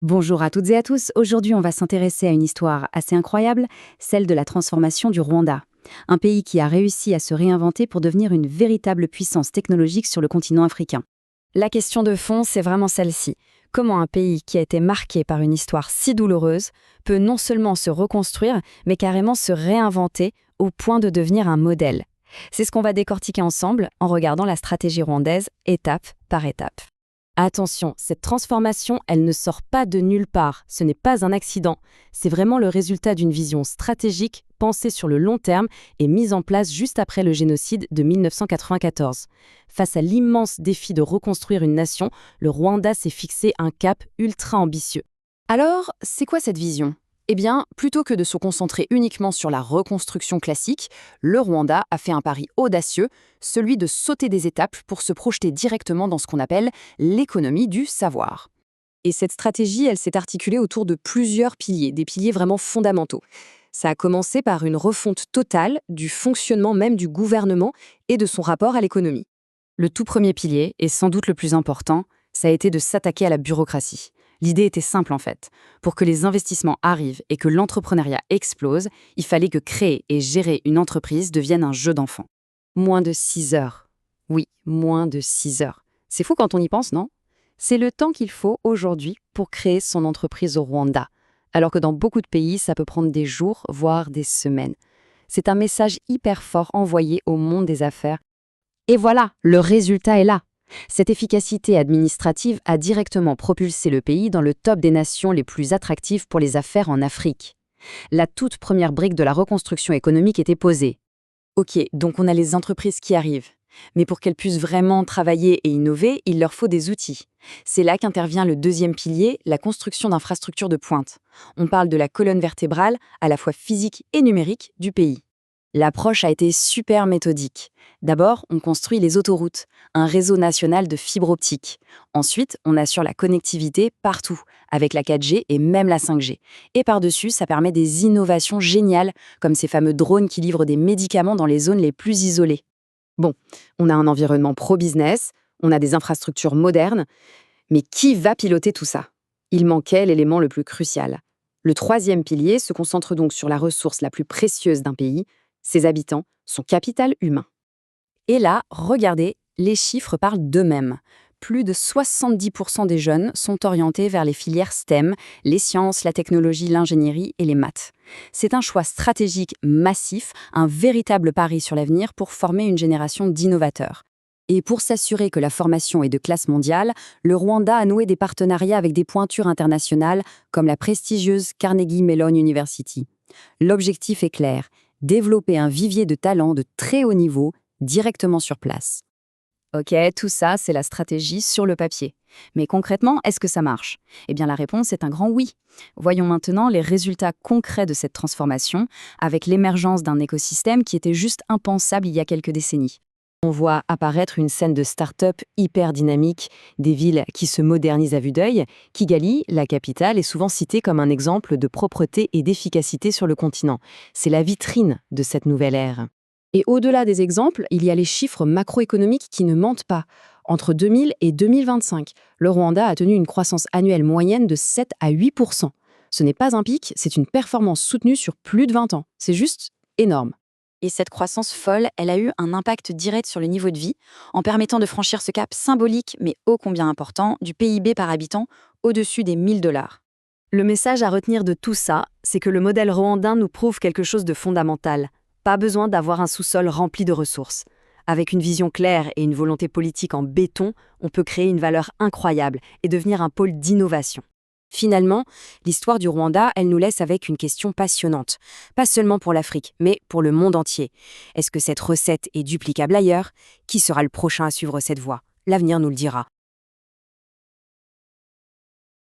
Bonjour à toutes et à tous, aujourd'hui on va s'intéresser à une histoire assez incroyable, celle de la transformation du Rwanda. Un pays qui a réussi à se réinventer pour devenir une véritable puissance technologique sur le continent africain. La question de fond, c'est vraiment celle-ci. Comment un pays qui a été marqué par une histoire si douloureuse peut non seulement se reconstruire, mais carrément se réinventer au point de devenir un modèle? C'est ce qu'on va décortiquer ensemble en regardant la stratégie rwandaise étape par étape. Attention, cette transformation, elle ne sort pas de nulle part, ce n'est pas un accident, c'est vraiment le résultat d'une vision stratégique pensée sur le long terme et mise en place juste après le génocide de 1994. Face à l'immense défi de reconstruire une nation, le Rwanda s'est fixé un cap ultra ambitieux. Alors, c'est quoi cette vision? Eh bien, plutôt que de se concentrer uniquement sur la reconstruction classique, le Rwanda a fait un pari audacieux, celui de sauter des étapes pour se projeter directement dans ce qu'on appelle l'économie du savoir. Et cette stratégie, elle s'est articulée autour de plusieurs piliers, des piliers vraiment fondamentaux. Ça a commencé par une refonte totale du fonctionnement même du gouvernement et de son rapport à l'économie. Le tout premier pilier, et sans doute le plus important, ça a été de s'attaquer à la bureaucratie. L'idée était simple en fait. Pour que les investissements arrivent et que l'entrepreneuriat explose, il fallait que créer et gérer une entreprise devienne un jeu d'enfant. Moins de 6 heures. Oui, moins de 6 heures. C'est fou quand on y pense, non? C'est le temps qu'il faut aujourd'hui pour créer son entreprise au Rwanda, alors que dans beaucoup de pays, ça peut prendre des jours, voire des semaines. C'est un message hyper fort envoyé au monde des affaires. Et voilà, le résultat est là. Cette efficacité administrative a directement propulsé le pays dans le top des nations les plus attractives pour les affaires en Afrique. La toute première brique de la reconstruction économique était posée. Ok, donc on a les entreprises qui arrivent. Mais pour qu'elles puissent vraiment travailler et innover, il leur faut des outils. C'est là qu'intervient le deuxième pilier, la construction d'infrastructures de pointe. On parle de la colonne vertébrale, à la fois physique et numérique, du pays. L'approche a été super méthodique. D'abord, on construit les autoroutes, un réseau national de fibres optiques. Ensuite, on assure la connectivité partout, avec la 4G et même la 5G. Et par-dessus, ça permet des innovations géniales, comme ces fameux drones qui livrent des médicaments dans les zones les plus isolées. Bon, on a un environnement pro-business, on a des infrastructures modernes, mais qui va piloter tout ça? Il manquait l'élément le plus crucial. Le troisième pilier se concentre donc sur la ressource la plus précieuse d'un pays, ses habitants, son capital humain. Et là, regardez, les chiffres parlent d'eux-mêmes. Plus de 70% des jeunes sont orientés vers les filières STEM, les sciences, la technologie, l'ingénierie et les maths. C'est un choix stratégique massif, un véritable pari sur l'avenir pour former une génération d'innovateurs. Et pour s'assurer que la formation est de classe mondiale, le Rwanda a noué des partenariats avec des pointures internationales comme la prestigieuse Carnegie Mellon University. L'objectif est clair, développer un vivier de talents de très haut niveau directement sur place. Ok, tout ça, c'est la stratégie sur le papier. Mais concrètement, est-ce que ça marche? Eh bien, la réponse est un grand oui. Voyons maintenant les résultats concrets de cette transformation, avec l'émergence d'un écosystème qui était juste impensable il y a quelques décennies. On voit apparaître une scène de start-up hyper dynamique, des villes qui se modernisent à vue d'œil. Kigali, la capitale, est souvent citée comme un exemple de propreté et d'efficacité sur le continent. C'est la vitrine de cette nouvelle ère. Et au-delà des exemples, il y a les chiffres macroéconomiques qui ne mentent pas. Entre 2000 et 2025, le Rwanda a tenu une croissance annuelle moyenne de 7 à 8%. Ce n'est pas un pic, c'est une performance soutenue sur plus de 20 ans. C'est juste énorme. Et cette croissance folle, elle a eu un impact direct sur le niveau de vie, en permettant de franchir ce cap symbolique, mais ô combien important, du PIB par habitant au-dessus des 1000 $. Le message à retenir de tout ça, c'est que le modèle rwandin nous prouve quelque chose de fondamental. Pas besoin d'avoir un sous-sol rempli de ressources. Avec une vision claire et une volonté politique en béton, on peut créer une valeur incroyable et devenir un pôle d'innovation. Finalement, l'histoire du Rwanda, elle nous laisse avec une question passionnante. Pas seulement pour l'Afrique, mais pour le monde entier. Est-ce que cette recette est duplicable ailleurs? Qui sera le prochain à suivre cette voie? L'avenir nous le dira.